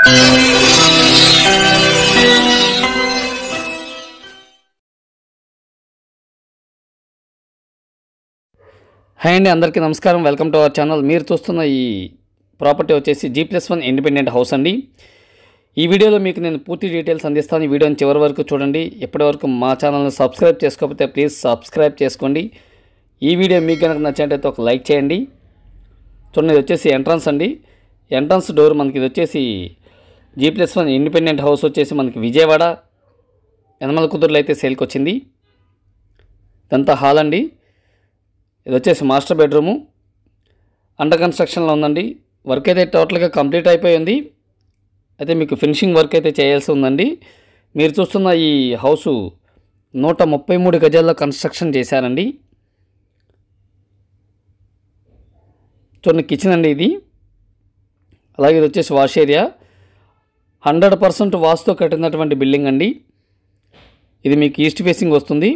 Hi అండి, అందరికీ నమస్కారం. Welcome to our channel. మీరు చూస్తున్న ఈ ప్రాపర్టీ వచ్చేసి G+1 ఇండిపెండెంట్ హౌస్ అండి. ఈ వీడియోలో మీకు నేను పూర్తి డీటెయిల్స్ అందిస్తాను. ఈ వీడియోని చివరి వరకు చూడండి. ఇప్పటి వరకు మా ఛానల్ని సబ్స్క్రైబ్ చేసుకోకపోతే ప్లీజ్ సబ్స్క్రైబ్ చేసుకోండి. ఈ వీడియో మీకు కనుక నచ్చినట్లయితే ఒక లైక్ చేయండి. చూడండి, ఇది వచ్చేసి ఎంట్రన్స్ అండి. ఎంట్రన్స్ డోర్ మనకి ఇది వచ్చేసి G+1 ఇండిపెండెంట్ హౌస్ వచ్చేసి మనకి విజయవాడ యనమల కుదురులో అయితే సేల్కి వచ్చింది. ఇదంతా హాల్ అండి. ఇది వచ్చేసి మాస్టర్ బెడ్రూము, అండర్ కన్స్ట్రక్షన్లో ఉందండి. వర్క్ అయితే టోటల్గా కంప్లీట్ అయిపోయింది. అయితే మీకు ఫినిషింగ్ వర్క్ అయితే చేయాల్సి ఉందండి. మీరు చూస్తున్న ఈ హౌసు 133 గజాల్లో కన్స్ట్రక్షన్ చేశారండి. చూడండి, కిచెన్ అండి ఇది. అలాగే ఇది వచ్చేసి వాష్ ఏరియా. 100% వాస్తుతో కట్టినటువంటి బిల్డింగ్ అండి. ఇది మీకు ఈస్ట్ ఫేసింగ్ వస్తుంది.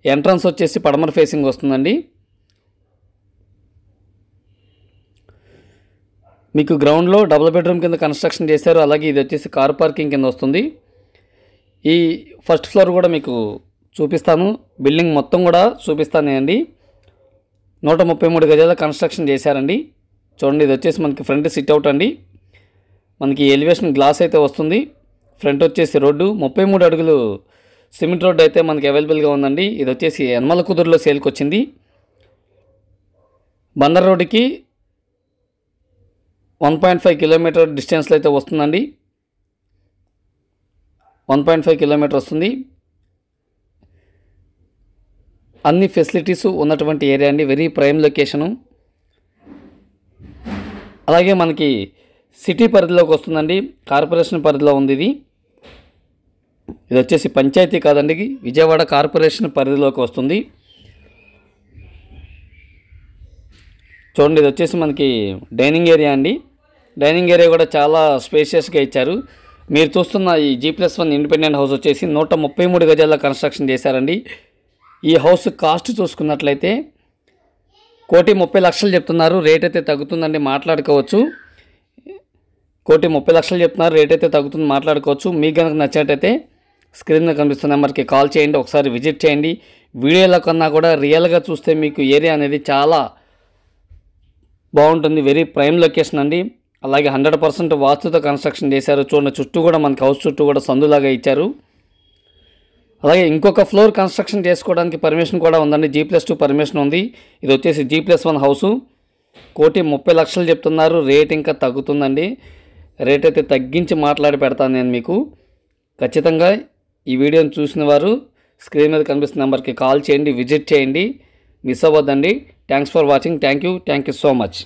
ఎంట్రన్స్ వచ్చేసి పడమర ఫేసింగ్ వస్తుందండి. మీకు గ్రౌండ్లో డబుల్ బెడ్రూమ్ కింద కన్స్ట్రక్షన్ చేశారు. అలాగే ఇది వచ్చేసి కార్ పార్కింగ్ కింద వస్తుంది. ఈ ఫస్ట్ ఫ్లోర్ కూడా మీకు చూపిస్తాను, బిల్డింగ్ మొత్తం కూడా చూపిస్తాను అండి. 133 గజాల కన్స్ట్రక్షన్ చేశారండి. చూడండి, ఇది వచ్చేసి మనకి ఫ్రంట్ సిట్ అవుట్ అండి. మనకి ఎలివేషన్ గ్లాస్ అయితే వస్తుంది. ఫ్రంట్ వచ్చేసి రోడ్డు 33 అడుగులు సిమెంట్ రోడ్డు అయితే మనకి అవైలబుల్గా ఉందండి. ఇది వచ్చేసి యనమల కుదురులో సేల్కి వచ్చింది. బందర్ రోడ్డుకి 1.5 కిలోమీటర్ డిస్టెన్స్లో అయితే వస్తుందండి. 1.5 కిలోమీటర్ వస్తుంది. అన్ని ఫెసిలిటీస్ ఉన్నటువంటి ఏరియా అండి. Very prime location. అలాగే మనకి సిటీ పరిధిలోకి వస్తుందండి. కార్పొరేషన్ పరిధిలో ఉంది ఇది. ఇది వచ్చేసి పంచాయతీ కాదండి, విజయవాడ కార్పొరేషన్ పరిధిలోకి వస్తుంది. చూడండి, ఇది వచ్చేసి మనకి డైనింగ్ ఏరియా అండి. డైనింగ్ ఏరియా కూడా చాలా స్పేషియస్గా ఇచ్చారు. మీరు చూస్తున్న ఈ G+1 ఇండిపెండెంట్ హౌస్ వచ్చేసి 133 గజాల కన్స్ట్రక్షన్ చేశారండి. ఈ హౌస్ కాస్ట్ చూసుకున్నట్లయితే 1,30,00,000 చెప్తున్నారు. రేట్ అయితే తగ్గుతుందండి, మాట్లాడుకోవచ్చు. 1,30,00,000 చెప్తున్నారు, రేట్ అయితే తగ్గుతుంది, మాట్లాడుకోవచ్చు. మీకు కనుక నచ్చినట్టయితే స్క్రీన్ మీద కనిపిస్తున్న నెంబర్కి కాల్ చేయండి, ఒకసారి విజిట్ చేయండి. వీడియోలో కన్నా కూడా రియల్గా చూస్తే మీకు ఏరియా అనేది చాలా బాగుంటుంది. వెరీ ప్రైమ్ లొకేషన్ అండి. అలాగే 100% వాస్తుతో కన్స్ట్రక్షన్ చేశారు. చూడండి, చుట్టూ కూడా మనకి హౌస్ చుట్టూ కూడా సందులాగా ఇచ్చారు. అలాగే ఇంకొక ఫ్లోర్ కన్స్ట్రక్షన్ చేసుకోవడానికి పర్మిషన్ కూడా ఉందండి. G+2 పర్మిషన్ ఉంది. ఇది వచ్చేసి G+1 హౌసు. 1,30,00,000 చెప్తున్నారు, రేట్ ఇంకా తగ్గుతుందండి. రేట్ అయితే తగ్గించి మాట్లాడి పెడతాను నేను మీకు. ఖచ్చితంగా ఈ వీడియోని చూసిన వారు స్క్రీన్ మీద కనిపిస్తున్న నెంబర్కి కాల్ చేయండి, విజిట్ చేయండి, మిస్ అవ్వద్దండి. Thanks for watching. Thank you so much.